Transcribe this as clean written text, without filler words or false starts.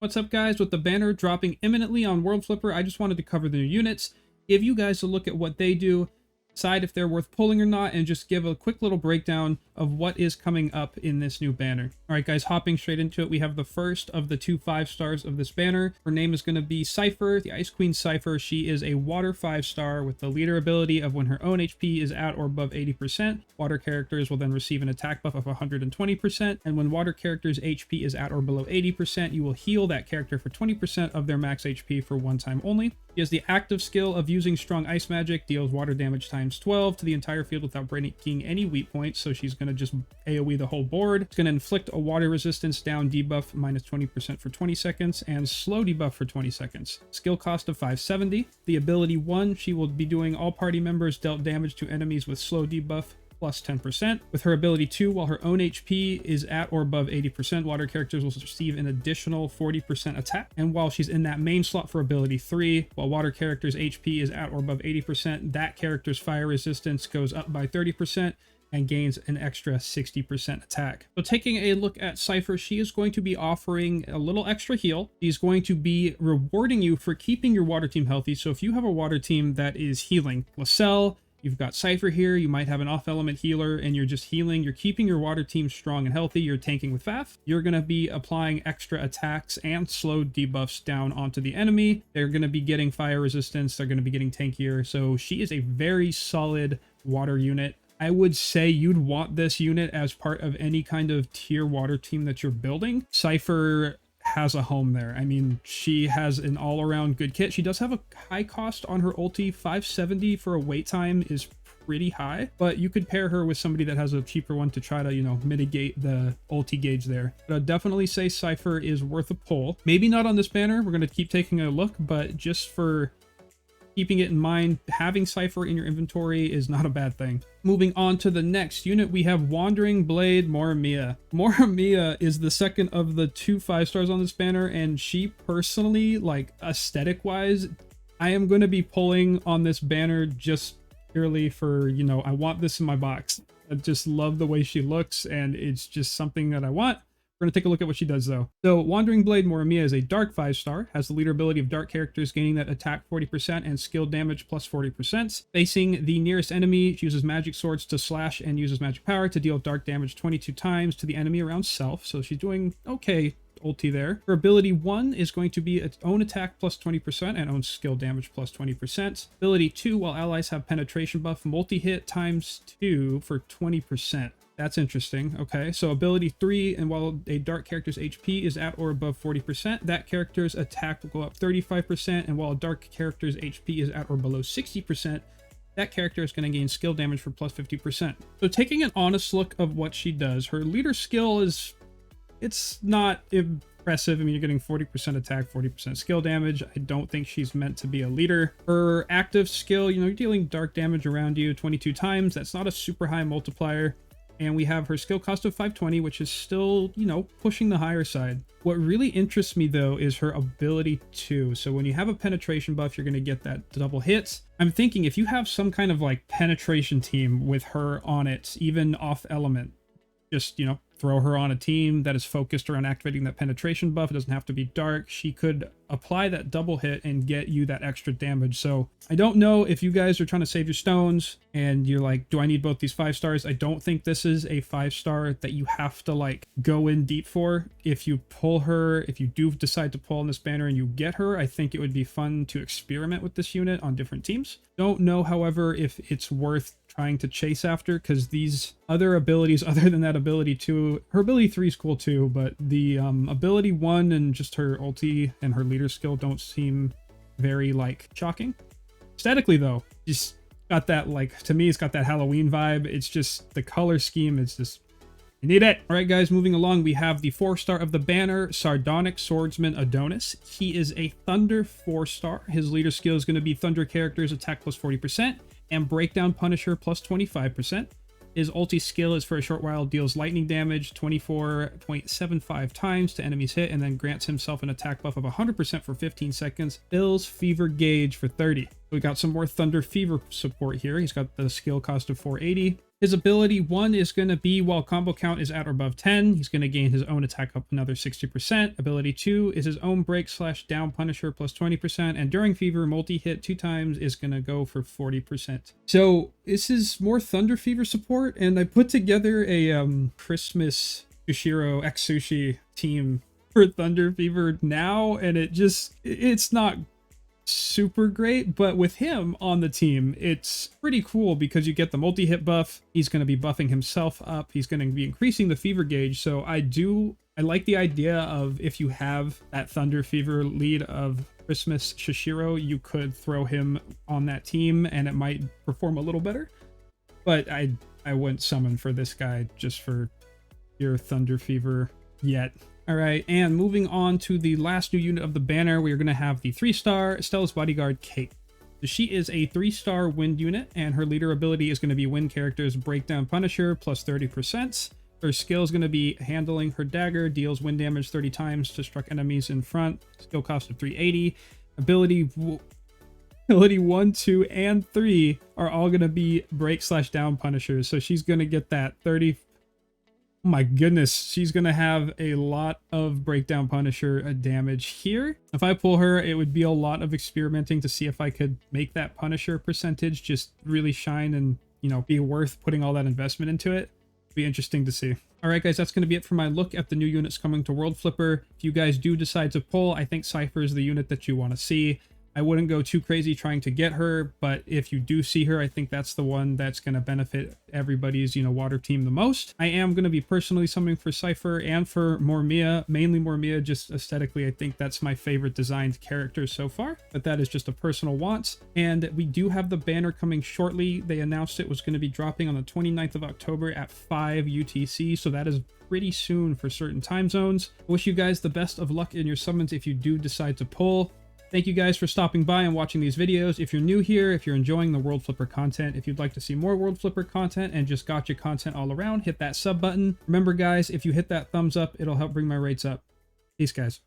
What's up, guys? With the banner dropping imminently on World Flipper, I just wanted to cover the new units, give you guys a look at what they do, decide if they're worth pulling or not, and just give a quick little breakdown of what is coming up in this new banner. All right, guys, hopping straight into it, we have the first of the 2 5-stars of this banner. Her name is going to be Cipher, the Ice Queen Cipher. She is a water 5-star with the leader ability of when her own HP is at or above 80%. Water characters will then receive an attack buff of 120%, and when water characters' HP is at or below 80%, you will heal that character for 20% of their max HP for one time only. She has the active skill of using strong ice magic, deals water damage times 12 to the entire field without breaking any weak points, so she's going to just AoE the whole board. It's going to inflict a water resistance down debuff minus 20% for 20 seconds and slow debuff for 20 seconds. Skill cost of 570. The ability 1, she will be doing all party members dealt damage to enemies with slow debuff plus 10%. With her ability 2, while her own HP is at or above 80%, water characters will receive an additional 40% attack. And while she's in that main slot for ability 3, while water characters' HP is at or above 80%, that character's fire resistance goes up by 30% and gains an extra 60% attack. So taking a look at Cipher, she is going to be offering a little extra heal. She's going to be rewarding you for keeping your water team healthy. So if you have a water team that is healing, Lacelle, you've got Cipher here, you might have an off-element healer, and you're just healing. You're keeping your water team strong and healthy. You're tanking with Faf. You're going to be applying extra attacks and slow debuffs down onto the enemy. They're going to be getting fire resistance. They're going to be getting tankier. So she is a very solid water unit. I would say you'd want this unit as part of any kind of tier water team that you're building. Cipher has a home there. I mean, she has an all-around good kit. She does have a high cost on her ulti. 570 for a wait time is pretty high, but you could pair her with somebody that has a cheaper one to try to, you know, mitigate the ulti gauge there. But I'd definitely say Cipher is worth a pull. Maybe not on this banner. We're going to keep taking a look, but just for keeping it in mind, having Cipher in your inventory is not a bad thing. Moving on to the next unit, we have Wandering Blade Mormia. Mormia is the second of the 2 5-stars on this banner, and she personally, like, aesthetic-wise, I am going to be pulling on this banner just purely for, you know, I want this in my box. I just love the way she looks, and it's just something that I want. We're going to take a look at what she does, though. So, Wandering Blade Mormia is a dark 5-star, has the leader ability of dark characters gaining that attack 40% and skill damage plus 40%. Facing the nearest enemy, she uses magic swords to slash and uses magic power to deal dark damage 22 times to the enemy around self. So she's doing okay ulti there. Her ability 1 is going to be its own attack plus 20% and own skill damage plus 20%. Ability 2, while allies have penetration buff, multi-hit times 2 for 20%. That's interesting. Okay, so ability 3, and while a dark character's HP is at or above 40%, that character's attack will go up 35%, and while a dark character's HP is at or below 60%, that character is going to gain skill damage for plus 50%. So taking an honest look of what she does, her leader skill is, it's not impressive. I mean, you're getting 40% attack, 40% skill damage. I don't think she's meant to be a leader. Her active skill, you know, you're dealing dark damage around you 22 times. That's not a super high multiplier. And we have her skill cost of 520, which is still, you know, pushing the higher side. What really interests me, though, is her ability 2. So when you have a penetration buff, you're going to get that double hits. I'm thinking if you have some kind of, like, penetration team with her on it, even off element, just, you know, throw her on a team that is focused around activating that penetration buff. It doesn't have to be dark. She could apply that double hit and get you that extra damage. So I don't know if you guys are trying to save your stones and you're like, do I need both these 5-stars? I don't think this is a 5-star that you have to, like, go in deep for. If you pull her, if you do decide to pull on this banner and you get her, I think it would be fun to experiment with this unit on different teams. Don't know, however, if it's worth trying to chase after, because these other abilities, other than that ability 2, her ability 3 is cool too, but the ability 1 and just her ulti and her leader skill don't seem very, like, shocking. Aesthetically, though, just got that, like, to me, it's got that Halloween vibe. It's just the color scheme. It's just, you need it. All right, guys, moving along, we have the 4-star of the banner, Sardonic Swordsman Adonis. He is a Thunder 4-star. His leader skill is going to be Thunder characters attack plus 40% and Breakdown Punisher plus 25%. His ulti skill is for a short while, deals lightning damage 24.75 times to enemies hit, and then grants himself an attack buff of 100% for 15 seconds. Fills Fever Gauge for 30. We got some more Thunder Fever support here. He's got the skill cost of 480. His ability 1 is going to be while combo count is at or above 10, he's going to gain his own attack up another 60%. Ability 2 is his own break/down punisher plus 20%. And during fever, multi-hit 2 times is going to go for 40%. So this is more Thunder Fever support. And I put together a Christmas Yushiro X Sushi team for Thunder Fever now. And it's not super great, but with him on the team, it's pretty cool because you get the multi-hit buff. He's going to be buffing himself up. He's going to be increasing the fever gauge. So I like the idea of, if you have that Thunder Fever lead of Christmas Shishiro, you could throw him on that team and it might perform a little better. But I wouldn't summon for this guy just for your Thunder Fever yet. All right, and moving on to the last new unit of the banner, we are going to have the 3-star Stella's Bodyguard Kate. So she is a 3-star wind unit, and her leader ability is going to be Wind Character's Breakdown Punisher plus 30%. Her skill is going to be handling her dagger, deals wind damage 30 times to struck enemies in front, skill cost of 380. Ability 1, 2, and 3 are all going to be break/down punishers, so she's going to get that 30. Oh my goodness, she's going to have a lot of breakdown punisher damage here. If I pull her, it would be a lot of experimenting to see if I could make that punisher percentage just really shine and, you know, be worth putting all that investment into it. Be interesting to see. All right, guys, that's going to be it for my look at the new units coming to World Flipper. If you guys do decide to pull, I think Cipher is the unit that you want to see. I wouldn't go too crazy trying to get her, but if you do see her, I think that's the one that's going to benefit everybody's, you know, water team the most. I am going to be personally summoning for Cipher and for Mormia, mainly Mormia, just aesthetically. I think that's my favorite designed character so far, but that is just a personal want. And we do have the banner coming shortly. They announced it was going to be dropping on the 29th of October at 5 UTC, so that is pretty soon for certain time zones. I wish you guys the best of luck in your summons if you do decide to pull. Thank you guys for stopping by and watching these videos. If you're new here, if you're enjoying the World Flipper content, if you'd like to see more World Flipper content and just gotcha content all around, hit that sub button. Remember guys, if you hit that thumbs up, it'll help bring my rates up. Peace guys.